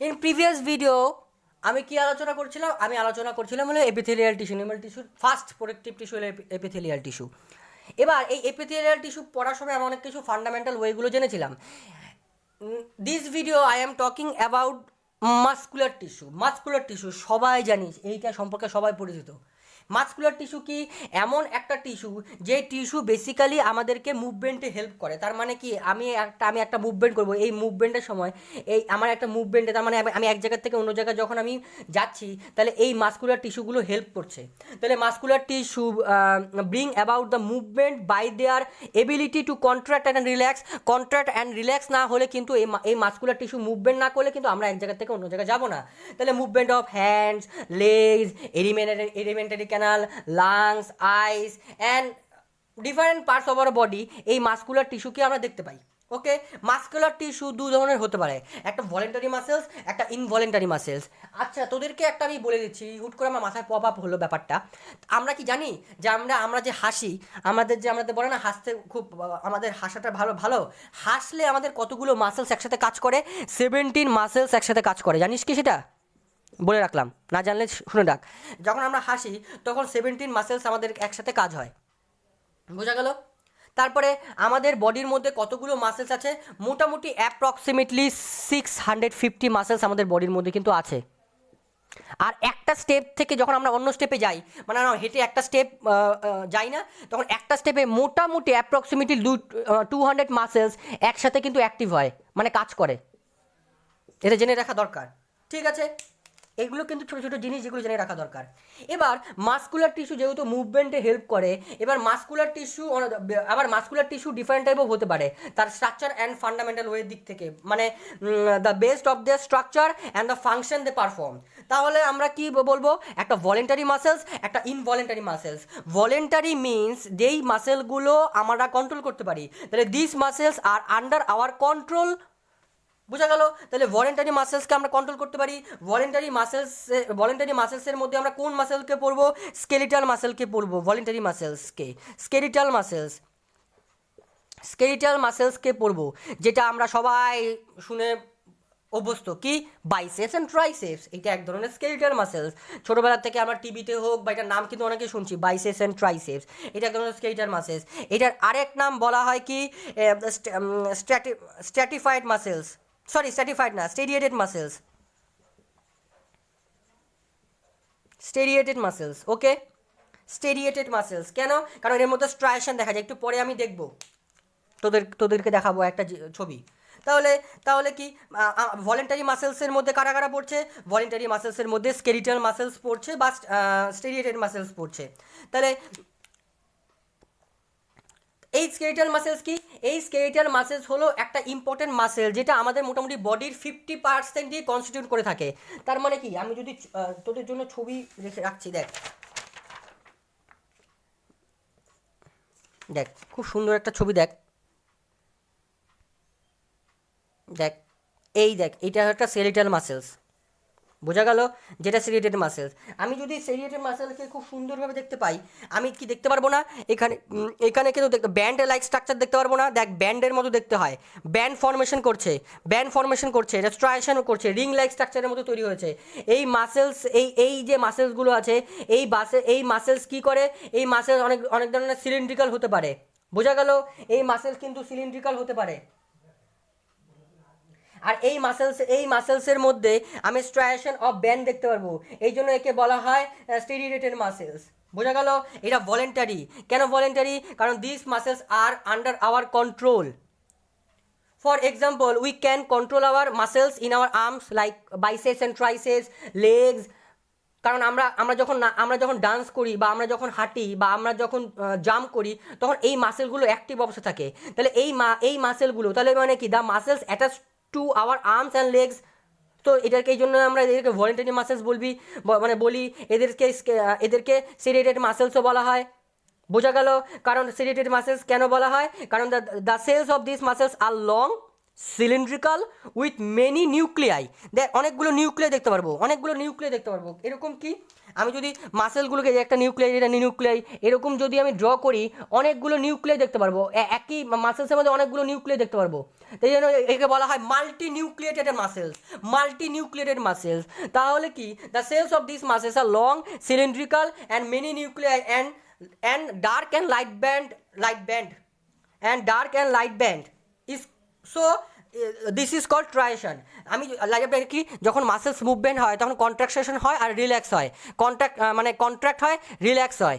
In previous video আমি কি আলোচনা করছিলাম? আমি আলোচনা করছিলাম হলো এপিথেলিয়াল টিস্যু, নিউমাল টিস্যুর ফার্স্ট প্রোটেক্টিভ টিস্যু হলো এপিথেলিয়াল টিস্যু। এবার এই এপিথেলিয়াল টিস্যু পড়ার সময় আমি অনেক কিছু ফান্ডামেন্টাল ওয়েগুলো জেনেছিলাম। This video I am talking about muscular tissue. Muscular tissue সবাই জানিস, এইটা সম্পর্কে সবাই পরিচিত। মাস্কুলার টিস্যু কি? এমন একটা টিস্যু যে টিস্যু বেসিক্যালি আমাদেরকে মুভমেন্টে হেল্প করে। তার মানে কি, আমি একটা মুভমেন্ট করব, এই মুভমেন্টের সময় আমার একটা মুভমেন্টে, তার মানে আমি এক জায়গা থেকে অন্য জায়গায় যখন আমি যাচ্ছি, তাহলে এই মাস্কুলার টিস্যুগুলো হেল্প করছে। তাহলে muscular tissue bring about the movement by their ability to contract and relax না হলে কিন্তু এই মাস্কুলার টিস্যু মুভমেন্ট না করলে কিন্তু আমরা এক জায়গা থেকে অন্য জায়গায় যাবো না। তাহলে movement of hands, legs, alimentary canal, lungs, eyes and different parts of our body, এই মাস্কুলার টিস্যুকে আমরা দেখতে পাই। ওকে, মাস্কুলার টিস্যু দু ধরনের হতে পারে, একটা ভলেন্টারি মাসেলস, একটা ইনভলেন্টারি মাসেলস। আচ্ছা, তোদেরকে একটা আমি বলে দিচ্ছি, হুট করে আমার মাথায় পপ আপ হলো ব্যাপারটা। আমরা কি জানি যে আমরা যে হাসি, আমাদের বলে না হাসতে খুব, আমাদের হাসাটা ভালো ভালো হাসলে আমাদের কতগুলো মাসেলস একসাথে কাজ করে? 17 মাসেলস একসাথে কাজ করে। জানিস কি সেটা? বলে রাখলাম, না জানলে শুনে রাখ। যখন আমরা হাসি তখন 17 মাসেলস আমাদের একসাথে কাজ হয়। বোঝা গেল? তারপরে আমাদের বডির মধ্যে কতগুলো মাসেলস আছে? মোটামুটি অ্যাপ্রক্সিমেটলি 650 মাসেলস আমাদের বডির মধ্যে কিন্তু আছে। আর একটা স্টেপ থেকে যখন আমরা অন্য স্টেপে যাই, মানে আমরা হেঁটে একটা স্টেপ যাই না, তখন একটা স্টেপে মোটামুটি অ্যাপ্রক্সিমেটলি 200 মাসেলস একসাথে কিন্তু অ্যাক্টিভ হয়, মানে কাজ করে। এটা জেনে রাখা দরকার, ঠিক আছে? এগুলো কিন্তু ছোটো ছোটো জিনিস যেগুলো জেনে রাখা দরকার। এবার মাস্কুলার টিস্যু যেহেতু মুভমেন্টে হেল্প করে, এবার মাস্কুলার টিস্যু ডিফারেন্ট টাইপও হতে পারে তার স্ট্রাকচার অ্যান্ড ফান্ডামেন্টাল ওয়ের দিক থেকে, মানে the best of the structure and the function they perform. তাহলে আমরা কি বলবো? একটা ভলেন্টারি মাসেলস, একটা ইনভলেন্টারি মাসেলস। ভলেন্টারি মিনস যেই মাসেলগুলো আমরা কন্ট্রোল করতে পারি, তাহলে this muscles are under our control. বোঝা গেল? তাহলে ভলেন্টারি মাসেলসকে আমরা কন্ট্রোল করতে পারি। ভলেন্টারি মাসেলসের মধ্যে আমরা কোন মাসেলকে পড়বো? স্কেলিটাল মাসেলকে পড়বো। ভলেন্টারি মাসেলসকে স্কেলিটাল মাসেলসকে পড়বো, যেটা আমরা সবাই শুনে অভ্যস্ত। কি? বাইসেপস অ্যান্ড ট্রাইসেপস, এটা এক ধরনের স্কেলিটাল মাসেলস। ছোটোবেলা থেকে আমরা টিভিতে হোক বা এটার নাম কিন্তু অনেকে শুনছি, বাইসেপস অ্যান্ড ট্রাইসেপস, এটা এক ধরনের স্কেলিটাল মাসেলস। এটার আরেক নাম বলা হয় কি? স্ট্র্যাটিফাইড মাসেলস, স্ট্র্যাটিফাইড না, স্টেরিয়েটেড মাসেলস। ওকে, স্টেরিয়েটেড মাসেলস কেন? কারণ এর মধ্যে স্ট্রাইশন দেখা যায়, একটু পরে আমি দেখবো, তোদেরকে দেখাবো একটা ছবি। তাহলে কি ভলেন্টারি মাসেলসের মধ্যে কারা কারা পড়ছে? ভলেন্টারি মাসেলসের মধ্যে স্কেলিটাল মাসেলস পড়ছে বা স্টেরিয়েটেড মাসেলস পড়ছে। তাহলে এই স্কেলিটাল মাসেলস কি? এই স্কেলিটাল মাসেলস হলো একটা ইম্পর্টেন্ট মাসেল, যেটা আমাদের মোটামুটি বডির 50%ই কনস্টিটিউট করে থাকে। তার মানে কি, আমি যদি তোদের জন্য ছবি রেখে রাখছি, দেখ খুব সুন্দর একটা ছবি, দেখ এইটা একটা স্কেলিটাল মাসেলস। বোঝা গেল? যেটা সেরিয়েটেড মাসেলস। আমি যদি সেরিয়েটেড মাসেলকে খুব সুন্দরভাবে দেখতে পাই, আমি কি দেখতে পারবো না? এখানে কিন্তু ব্যান্ড লাইক স্ট্রাকচার দেখতে পারবো না? দেখ, ব্যান্ডের মতো দেখতে হয়, ব্যান্ড ফর্মেশন করছে, রেস্ট্রাকশনও করছে, রিং লাইক স্ট্রাকচারের মতো তৈরি হয়েছে। এই মাসেলস, এই যে মাসেলসগুলো আছে, এই মাসেলস কি করে? এই মাসেলস অনেক ধরনের সিলিন্ড্রিক্যাল হতে পারে। বোঝা গেল? এই মাসেলস কিন্তু সিলিন্ড্রিক্যাল হতে পারে। আর এই মাসেলসের মধ্যে আমি স্ট্রাইশন অফ ব্যান্ড দেখতে পারবো, এই জন্য একে বলা হয় স্টেরিয়েটেড মাসেলস। বোঝা গেল? এটা ভলেন্টারি। কেন ভলেন্টারি? কারণ this muscles are under our control. For example, we can control our muscles in our arms like biceps and triceps, legs. কারণ আমরা যখন ডান্স করি বা আমরা যখন হাঁটি বা আমরা যখন জাম্প করি, তখন এই মাসেলগুলো অ্যাক্টিভ অবস্থা থাকে। তাহলে এই মাসেলগুলো, তাহলে মানে কি, the muscles attach to our arms and legs. তো এই জন্য আমরা এদেরকে ভলেন্টারি মাসেলস বলি। এদেরকে সেরিয়েটেড মাসেলসও বলা হয়। বোঝা গেল? কারণ সেরিয়েটেড মাসেলস কেন বলা হয়? কারণ the cells of this muscles are long, cylindrical with many nuclei. অনেকগুলো নিউক্লিয়াই দেখতে পারবো। এরকম কি, আমি যদি মাসেলগুলোকে একটা নিউক্লিয়াই এটা নিউক্লিয়াই এরকম যদি আমি ড্র করি অনেকগুলো নিউক্লিয়াই দেখতে পারবো, একই মাসেলসের মধ্যে অনেকগুলো নিউক্লিয়াই দেখতে পারবো। তাই জন্য একে বলা হয় multi nucleated muscles, multi nucleated muscles. তাহলে কি the cells of this muscles are long cylindrical and many nuclei and dark and light band and dark and light band is so this is called striation. আমি like কি যখন muscles movement হয় তখন contraction হয় আর relax হয়, contract হয় relax হয়।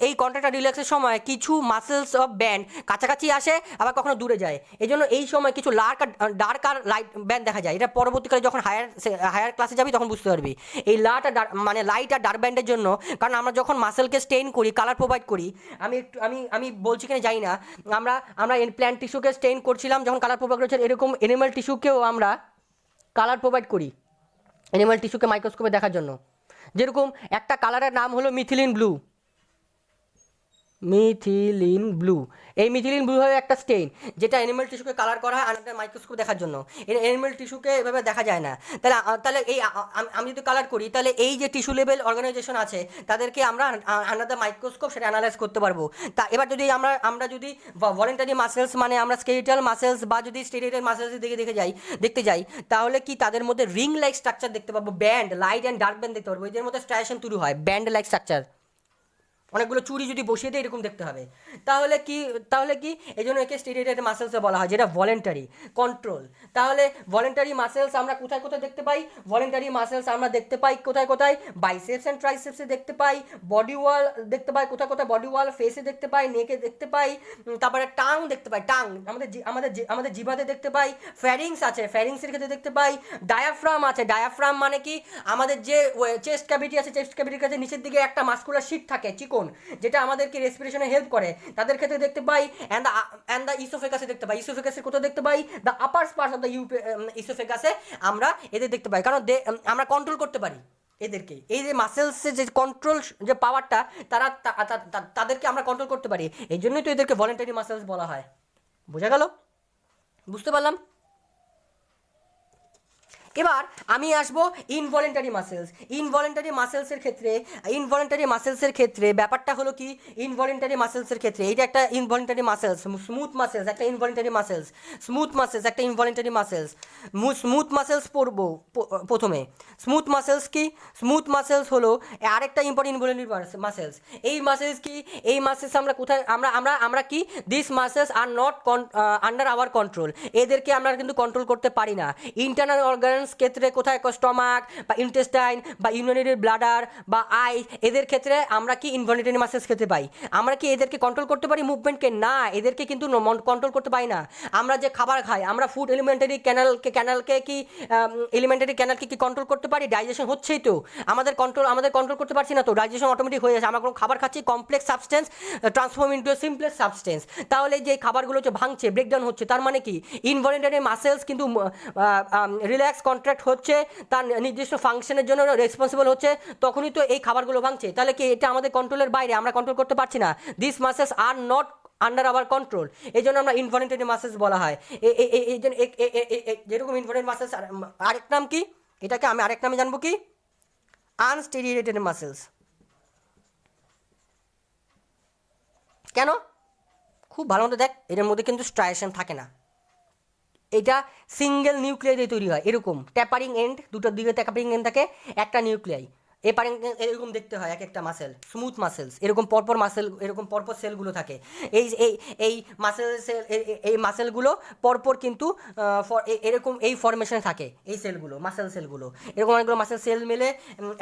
এই কন্ট্রাক্ট আর রিল্যাক্সের সময় কিছু মাসেলস অফ ব্যান্ড কাছাকাছি আসে আবার কখনো দূরে যায়। এই জন্য এই সময় কিছু ডার্ক আর লাইট ব্যান্ড দেখা যায়। এটা পরবর্তীকালে যখন হায়ার ক্লাসে যাবি তখন বুঝতে পারবি। এই লাইট আর ডার্ক ব্যান্ডের জন্য, কারণ আমরা যখন মাসেলকে স্টেইন করি কালার প্রোভাইড করি, আমি বলছি কিনা জানি না, আমরা প্ল্যান্ট টিস্যুকে স্টেইন করছিলাম যখন কালার প্রোভাইড করছি, এরকম অ্যানিমাল টিস্যুকেও আমরা কালার প্রোভাইড করি অ্যানিমাল টিস্যুকে মাইক্রোস্কোপে দেখার জন্য। যেরকম একটা কালারের নাম হলো মিথিলিন ব্লু। এই মিথিলিন ব্লু হলো একটা স্টেইন যেটা অ্যানিমাল টিস্যুকে কালার করা হয় আন্ডার মাইক্রোস্কোপ দেখার জন্য। অ্যানিমাল টিস্যুকে এভাবে দেখা যায় না। তাহলে এই আমি যদি কালার করি তাহলে এই যে টিস্যু লেভেল অর্গানাইজেশন আছে তাদেরকে আমরা আন্ডার দ্য মাইক্রোস্কোপ সেটা অ্যানালাইজ করতে পারবো। তা এবার যদি আমরা যদি ভলেন্টারি মাসেলস মানে আমরা স্কেলিটাল মাসেলস বা যদি স্টেরিটাল মাসেলসের দিকে দেখতে যাই তাহলে কি তাদের মধ্যে রিং লাইক স্ট্রাকচার দেখতে পাবো, band light and dark band দেখতে পারবো। এদের মধ্যে স্ট্রাইশন তৈরি হয়, ব্যান্ড লাইক স্ট্রাকচার। অনেকগুলো চুরি যদি বসিয়ে দেয় এরকম দেখতে হবে। তাহলে কি এই জন্য একে স্টেরিটাইড মাসেলসে বলা হয়, যেটা ভলেন্টারি কন্ট্রোল। তাহলে ভলেন্টারি মাসেলস আমরা কোথায় দেখতে পাই? ভলেন্টারি মাসেলস আমরা দেখতে পাই কোথায়? বাইসেপস অ্যান্ড ট্রাইসেপসে দেখতে পাই, বডি ওয়াল দেখতে পাই কোথায় বডি ওয়াল, ফেসে দেখতে পাই, নেকে দেখতে পাই, তারপরে টাং দেখতে পাই, টাং আমাদের জিভাতে দেখতে পাই, ফ্যারিংস আছে, ফ্যারিংসের ক্ষেত্রে দেখতে পাই, ডায়াফ্রাম আছে, ডায়াফ্রাম মানে কি আমাদের যে চেস্ট ক্যাভিটি আছে, চেস্ট ক্যাভিটির কাছে নিচের দিকে একটা মাস্কুলার শিট থাকে চিকন, যেটা আমাদেরকে রেসপিরেশনে হেল্প করে, তাদের ক্ষেত্রে দেখতে পাই। অ্যান্ড দ্য ইসোফেগাসে দেখতে পাই, ইসোফেগাসের কোথাও দেখতে পাই, the upper parts of the ইসোফেগাসে আমরা এদের দেখতে পাই, কারণ আমরা কন্ট্রোল করতে পারি এদেরকে। এই যে মাসেলসের যে কন্ট্রোল যে পাওয়ারটা তাদেরকে আমরা কন্ট্রোল করতে পারি, এই জন্যই তো এদেরকে ভলেন্টারি মাসেলস বলা হয়। বোঝা গেল? বুঝতে পারলাম? এবার আমি আসবো ইনভলেন্টারি মাসেলসের ক্ষেত্রে ব্যাপারটা হলো কি, ইনভলেন্টারি মাসেলসের ক্ষেত্রে এইটা একটা ইনভলেন্টারি মাসেলস, স্মুথ মাসেলস একটা ইনভলেন্টারি মাসেলস, স্মুথ মাসেলস পড়বো প্রথমে। স্মুথ মাসেলস হলো আরেকটা ইম্পর্টেন্ট ইনভলেন্টারি মাসেলস। এই মাসেলস আমরা কোথায় আমরা কি this muscles are not under our control, এদেরকে আমরা কিন্তু কন্ট্রোল করতে পারি না। ইন্টারনাল অর্গান ক্ষেত্রে কোথায় স্টমাক বা ইন্টেস্টাইন বা ইউরিনারি ব্লাডার বা আই, এদের ক্ষেত্রে আমরা কি ইনভলেন্টারি মাসেলস খেতে পাই। আমরা কি এদেরকে কন্ট্রোল করতে পারি মুভমেন্টকে? না, এদেরকে কিন্তু কন্ট্রোল করতে পারি না। আমরা যে খাবার খাই, আমরা ফুড এলিমেন্টারি ক্যানালকে কি কন্ট্রোল করতে পারি? ডাইজেশন হচ্ছেই তো, আমাদের কন্ট্রোল করতে পারছি না তো, ডাইজেশন অটোমেটিক হয়ে যাচ্ছে। আমরা কোনো খাবার খাচ্ছি, complex substance transform into simplex substance. তাহলে যে খাবারগুলো হচ্ছে ভাঙছে, ব্রেকডাউন হচ্ছে, তার মানে কি ইনভলেন্টারি মাসেলস কিন্তু রিল্যাক্স কন্ট্রাক্ট হচ্ছে, তার নির্দিষ্ট ফাংশনের জন্য রেসপন্সিবল হচ্ছে, তখনই তো এই খাবারগুলো ভাঙছে। তাহলে কি এটা আমাদের কন্ট্রোলের বাইরে, আমরা কন্ট্রোল করতে পারছি না। This muscles are not under our control, এই জন্য আমরা ইনভলেন্টারি মাসেলস বলা হয়। এই জন্য যেরকম ইনভলেন্টারি মাসেলস আরেক নাম কি, এটাকে আমি আরেক নামে জানবো কি, আনস্টেরিয়েটেড মাসেলস। কেন? খুব ভালো মতো দেখ, এটার মধ্যে কিন্তু স্ট্রাইশন থাকে না, এটা সিঙ্গেল নিউক্লিয়াই দিয়ে তৈরি হয়। এরকম ট্যাপারিং এন্ড, দুটোর দিকে ট্যাপারিং এন্ড থাকে, একটা নিউক্লিয়াই এরকম দেখতে হয়। এক একটা মাসেল স্মুথ মাসেলস এরকম পরপর সেলগুলো থাকে। এই মাসেলগুলো পরপর কিন্তু এরকম এই ফরমেশনে থাকে। এই মাসেল সেলগুলো এরকম অনেকগুলো মাসেল সেল মিলে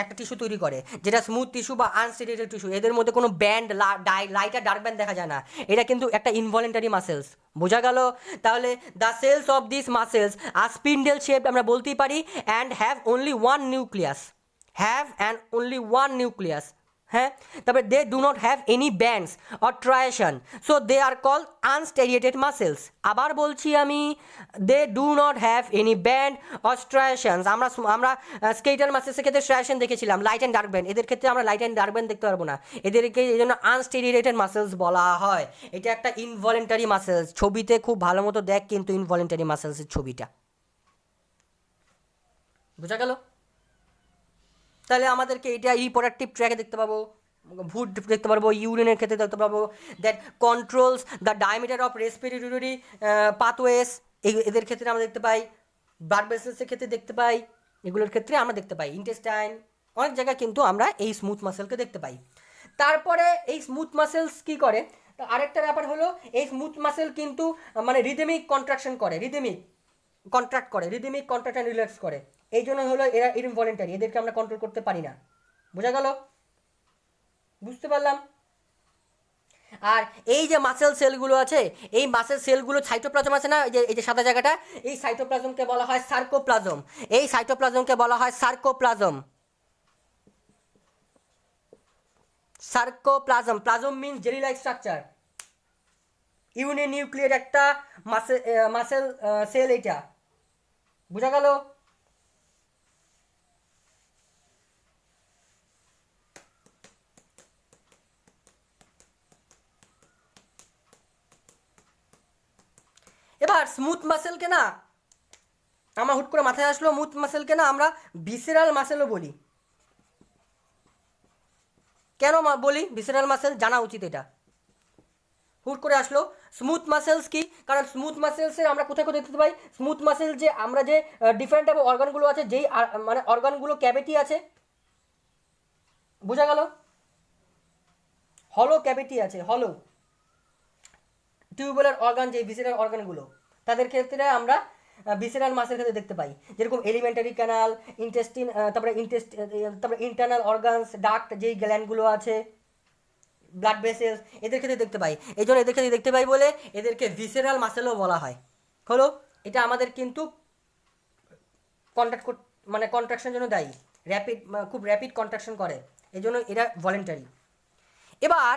একটা টিস্যু তৈরি করে, যেটা স্মুথ টিস্যু বা আনস্টেরিয়েটেড টিস্যু। এদের মধ্যে কোনো ব্যান্ড লাইট আর ডার্ক ব্যান্ড দেখা যায় না। এটা কিন্তু একটা ইনভলেন্টারি মাসেলস। বোঝা গেল? তাহলে the cells of this muscles are spindle shaped আমরা বলতেই পারি, and have only one nucleus. হ্যাঁ, তারপরে they do not have any bands or striation, so they are call unstriated muscles. আবার বলছি আমি, they do not have any band or striations. আমরা skeletal মাসেলসের ক্ষেত্রে ট্রাইশন দেখেছিলাম, লাইট অ্যান্ড ডার্ক ব্যান্ড। এদের ক্ষেত্রে আমরা লাইট অ্যান্ড ডার্ক ব্যান্ড দেখতে পারবো না, এদেরকে এই জন্য আনস্টেরিয়েটেড মাসেলস বলা হয়। এটা একটা ইনভলেন্টারি মাসেলস। ছবিতে খুব ভালো মতো দেখ কিন্তু ইনভলেন্টারি মাসেলসের ছবিটা। বোঝা গেল? তাহলে আমাদেরকে এটা রিপ্রোডাক্টিভ ট্র্যাকে দেখতে পাবো, ফুড দেখতে পারবো, ইউরিনের ক্ষেত্রে দেখতে পাবো, that controls the diameter of respiratory pathways, এদের ক্ষেত্রে আমরা দেখতে পাই, ব্লাড ভেসেলসের ক্ষেত্রে দেখতে পাই, এগুলোর ক্ষেত্রে আমরা দেখতে পাই, ইন্টেস্টাইন, অনেক জায়গায় কিন্তু আমরা এই স্মুথ মাসেলকে দেখতে পাই। তারপরে এই স্মুথ মাসেলস কী করে, আরেকটা ব্যাপার হলো এই স্মুথ মাসেল কিন্তু মানে রিদমিক কন্ট্রাকশন করে, রিদমিক কন্ট্রাক্ট অ্যান্ড রিল্যাক্স করে, এই জন্য হলো এরা ইনভলেন্টারি, এদেরকে আমরা কন্ট্রোল করতে পারি না। বোঝা গেল? বুঝতে পারলাম। আর এই যে মাসেল সেলগুলো আছে, এই মাসেল সেলগুলো সাইটোপ্লাজম আছে না, এই যে সাদা জায়গাটা, এই সাইটোপ্লাজমকে বলা হয় সার্কোপ্লাজম, এই সাইটোপ্লাজমকে বলা হয় sarcoplasm. Sarcoplasm, plasm means jelly like structure, uninucleate একটা মাসেল সেল এইটা। বোঝা গেল? এবার স্মুথ মাসেলকে না, আমার হুট করে মাথায় আসলো, স্মুথ মাসেলকে না আমরা ভিসেরাল মাসেলও বলি। কেন বলি ভিসেরাল মাসেল? জানা উচিত এটা, হুট করে আসলো। স্মুথ মাসেলস কি? কারণ স্মুথ মাসেলসের আমরা কোথায় কোথায় দেখতে পাই, স্মুথ মাসেল যে আমরা যে ডিফারেন্ট টাইপ অর্গানগুলো আছে, যেই মানে অর্গানগুলো ক্যাভিটি আছে, বোঝা গেল? হলো ক্যাভিটি আছে, হলো টিউবুলার অর্গান, যে ভিসেরাল অর্গানগুলো, তাদের ক্ষেত্রে আমরা ভিসেরাল মাসের ক্ষেত্রে দেখতে পাই, যেরকম এলিমেন্টারি ক্যানাল, ইন্টেস্টিন, তারপরে ইন্টারনাল অর্গানস, ডাক্ট, যেই গ্ল্যান্ডগুলো আছে, ব্লাড ভেসেলস, এদের ক্ষেত্রে দেখতে পাই। এই জন্য এদের ক্ষেত্রে দেখতে পাই বলে এদেরকে ভিসেরাল মাসেলও বলা হয়। হলো, এটা আমাদের কিন্তু মানে কন্ট্রাকশনের জন্য দায়ী, র্যাপিড, খুব র্যাপিড কন্ট্রাকশন করে, এই জন্য এরা ভলেন্টারি। এবার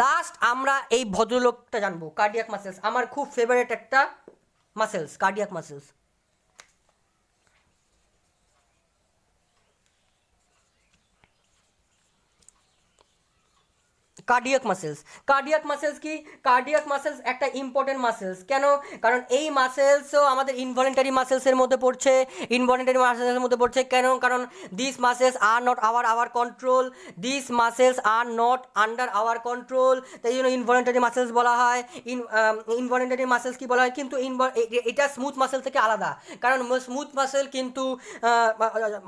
লাস্ট আমরা এই ভদ্রলোকটা জানবো, কার্ডিয়াক মাসেলস, আমার খুব ফেভারিট একটা muscles, cardiac muscles. Cardiac muscles কি? কার্ডিয়াক মাসেলস একটা ইম্পর্টেন্ট মাসেলস। কেন? কারণ এই মাসেলসও আমাদের ইনভলেন্টারি মাসেলসের মধ্যে পড়ছে, কেন? কারণ this muscles are not our control, this muscles are not under our control, তাই জন্য ইনভলেন্টারি মাসেলস বলা হয়। ইনভলেন্টারি মাসেলস কি বলা হয়? কিন্তু এটা স্মুথ মাসেল থেকে আলাদা, কারণ স্মুথ মাসেল কিন্তু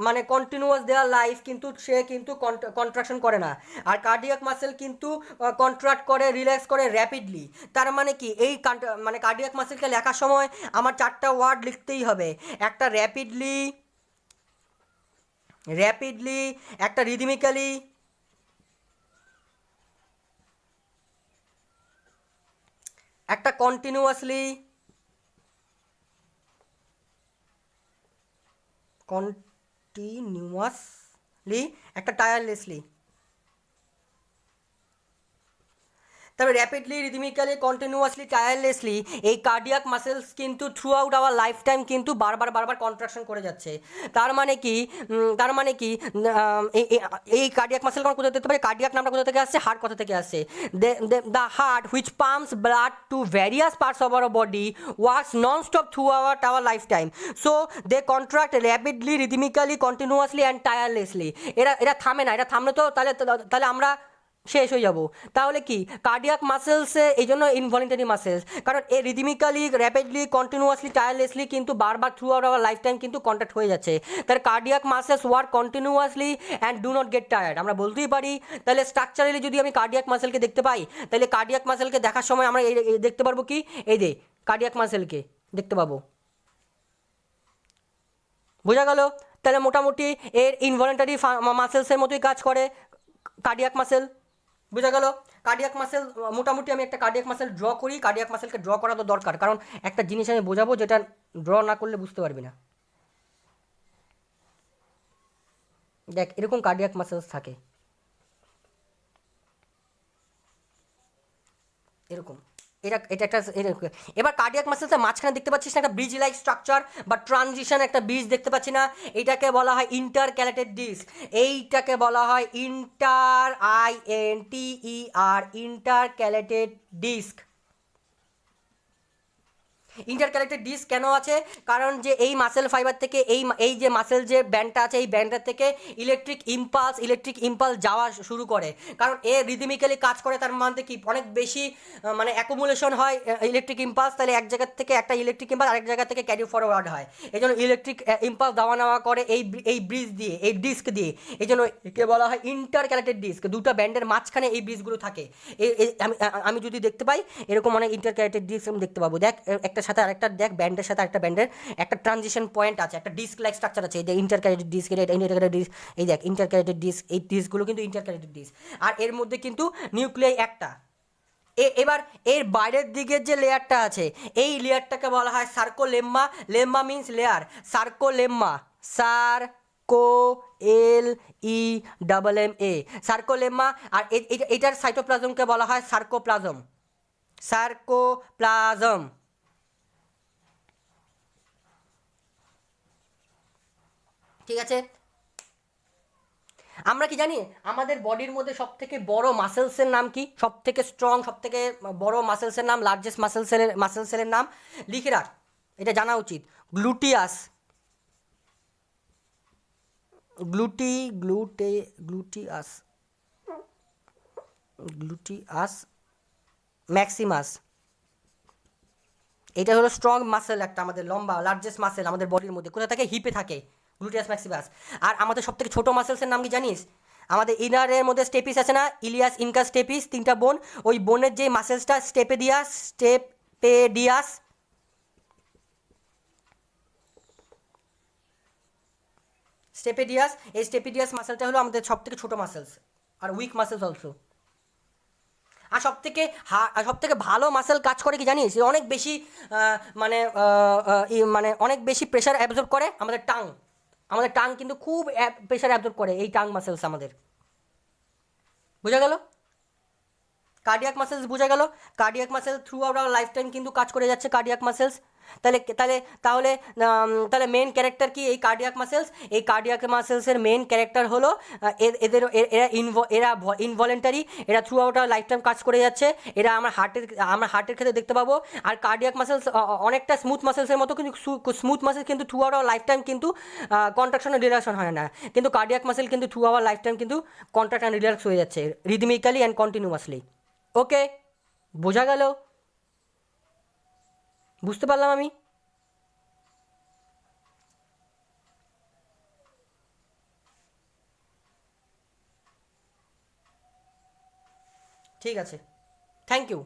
মানে কন্টিনিউয়াস দেওয়ার লাইফ, কিন্তু সে কিন্তু কন্ট্রাকশন করে না। আর কার্ডিয়াক মাসেল কিন্তু কন্ট্রাক্ট করে, রিল্যাক্স করে র্যাপিডলি। তার মানে কি, এই মানে কার্ডিয়াক মাসেলকে লেখার সময় আমার 4টা ওয়ার্ড লিখতেই হবে, একটা র্যাপিডলি, একটা রিদমিক্যালি, একটা কন্টিনিউয়াসলি, একটা টায়ারলেসলি। তবে র্যাপিডলি, রিদমিক্যালি, কন্টিনিউয়াসলি, টায়ারলেসলি, এই কার্ডিয়াক মাসেলস কিন্তু through out our life time কিন্তু বারবার কন্ট্রাকশন করে যাচ্ছে। তার মানে কি এই কার্ডিয়াক মাসেল আমরা কোথা থেকে পারি? কার্ডিয়াক নামটা কোথা থেকে আসছে? হার্ট কথা থেকে আসছে। The heart which pumps blood to various parts of our body works non stop through our life time, so they contract rapidly, rhythmically, continuously and tirelessly. এরা থামে না, এটা থামলে তো তাহলে আমরা শেষ হয়ে যাব। তাহলে কি কার্ডিয়াক মাসেলসে এই জন্য ইনভলেন্টারি মাসেলস, কারণ এ রিদমিক্যালি, র্যাপিডলি, কন্টিনিউয়াসলি, টায়ারলেসলি কিন্তু বারবার throughout our life time কিন্তু কন্ট্যাক্ট হয়ে যাচ্ছে। তার cardiac muscles work continuously and do not get tired, আমরা বলতেই পারি। তাহলে স্ট্রাকচারালি যদি আমি কার্ডিয়াক মাসেলকে দেখতে পাই, তাহলে কার্ডিয়াক মাসেলকে দেখার সময় আমরা দেখতে পারবো কি, এই যে কার্ডিয়াক মাসেলকে দেখতে পাবো। বোঝা গেল? তাহলে মোটামুটি এর ইনভলেন্টারি মাসেলসের মতোই কাজ করে কার্ডিয়াক মাসেল। বোঝা গেল? কার্ডিয়াক মাসেল, মোটামুটি আমি একটা কার্ডিয়াক মাসেল ড্র করি। কার্ডিয়াক মাসেলকে ড্র করা তো দরকার, কারণ একটা জিনিস আমি বোঝাবো যেটা ড্র না করলে বুঝতে পারবি না। দেখ, এরকম কার্ডিয়াক মাসেলস থাকে, এরকম, এটা একটা এবার কার্ডিয়াক মাসেলসের মাঝখানে দেখতে পাচ্ছিস না একটা ব্রিজ লাইক স্ট্রাকচার বা ট্রানজিশন, একটা ব্রিজ দেখতে পাচ্ছি না? এইটাকে বলা হয় ইন্টারক্যালেটেড ডিস্ক। এইটাকে বলা হয় ইন্টারক্যালেটেড ডিস্ক। ইন্টারক্যালেটেড ডিস্ক কেন আছে? কারণ যে এই মাসেল ফাইবার থেকে এই যে মাসেল যে ব্যান্ডটা আছে, এই ব্যান্ডটার থেকে ইলেকট্রিক ইম্পালস যাওয়া শুরু করে। কারণ এ রিদমিক্যালি কাজ করে, তার মধ্যে কি অনেক বেশি মানে অ্যাকুমুলেশন হয় ইলেকট্রিক ইম্পালস, তাহলে এক জায়গা থেকে একটা ইলেকট্রিক ইম্পালস আরেক জায়গা থেকে ক্যারি ফরওয়ার্ড হয়। এই জন্য ইলেকট্রিক ইম্পালস দেওয়া নেওয়া করে এই ব্রিজ দিয়ে, এই ডিস্ক দিয়ে। এই জন্য একে বলা হয় ইন্টারক্যালেটেড ডিস্ক। দুটো ব্যান্ডের মাঝখানে এই ব্রিজগুলো থাকে। আমি যদি দেখতে পাই এরকম অনেক ইন্টারক্যালেটেড ডিস্ক আমি দেখতে পাবো। দেখ একটার সাথে আরেকটা, দেখ ব্যান্ডের সাথে আরেকটা ব্যান্ডের একটা ট্রানজিশন পয়েন্ট আছে, একটা ডিস্ক লাইক স্ট্রাকচার আছে। এই যে ইন্টারক্যালেটেড ডিস্ক, এটা ইন্টারক্যালেটেড ডিস্ক। এই দেখ ইন্টারক্যালেটেড ডিস্ক, এই ডিস্কগুলো কিন্তু ইন্টারক্যালেটেড ডিস্ক। আর এর মধ্যে কিন্তু নিউক্লিয়াই একটা। এবার এর বাইরের দিকের যে লেয়ারটা আছে, এই লেয়ারটাকে বলা হয় সার্কোলেম্মা। লেম্মা means layer, সার্কোলেম্মা, circo L E double M A, সার্কোলেম্মা। আর এটার সাইটোপ্লাজমকে বলা হয় সার্কোপ্লাজম, সার্কোপ্লাজম। ঠিক আছে, আমরা কি জানি আমাদের বডির মধ্যে সব থেকে বড় মাসেলসের নাম কি? সব থেকে স্ট্রং, সব থেকে বড় মাসেলসের নাম, লার্জেস্ট মাসেলসের নাম লিখে রাখ, এটা জানা উচিত। Gluteus, gluteus, gluteus Maximus. এটা হলো স্ট্রং মাসেল, একটা আমাদের লম্বা লার্জেস্ট মাসেল আমাদের বডির মধ্যে। কোথায় থাকে? হিপে থাকে, গ্লুটিয়াস ম্যাক্সিমাস। আর আমাদের সব থেকে ছোটো মাসেলসের নাম কি জানিস? আমাদের ইনারের মধ্যে স্টেপিস আছে না, ইলিয়াস, ইনকাস, স্টেপিস, তিনটা বোন। ওই বোনের যে মাসেলসটা স্টেপেডিয়াস, এই স্টেপেডিয়াস মাসেলটা হলো আমাদের সব থেকে ছোটো মাসেলস, আর উইক মাসেলস অলসো। আর সব থেকে ভালো মাসেল কাজ করে কি জানিস? অনেক বেশি মানে মানে অনেক বেশি প্রেশার অ্যাবজর্ব করে আমাদের টাং কিন্তু খুব প্রেশার অ্যাবজর্ব করে, এই টাং মাসেলস আমাদের। বোঝা গেল? কার্ডিয়াক মাসেলস বোঝা গেল? Cardiac muscle through out our life time কিন্তু কাজ করে যাচ্ছে কার্ডিয়াক মাসেলস। তাহলে তাহলে তাহলে তাহলে মেন ক্যারেক্টার কি এই কার্ডিয়াক মাসেলস? এই কার্ডিয়াক মাসেলসের মেন ক্যারেক্টার হলো এদের এরা ইনভলেন্টারি, এরা through out our life time কাজ করে যাচ্ছে। এরা আমরা হার্টের ক্ষেত্রে দেখতে পাবো। আর কার্ডিয়াক মাসেলস অনেকটা স্মুথ মাসেলসের মতো, কিন্তু স্মুথ মাসেল কিন্তু through out our life time কিন্তু কন্ট্রাকশন আর রিল্যাক্সন হয় না, কিন্তু কার্ডিয়াক মাসেল কিন্তু থ্রু আওয়ার লাইফ টাইম কিন্তু কন্ট্রাক্ট অ্যান্ড রিল্যাক্স হয়ে যাচ্ছে রিদমিক্যালি অ্যান্ড কন্টিনিউয়াসলি। ওকে, বোঝা গেল? বুঝতে পারলাম আমি? ঠিক আছে, থ্যাংক ইউ।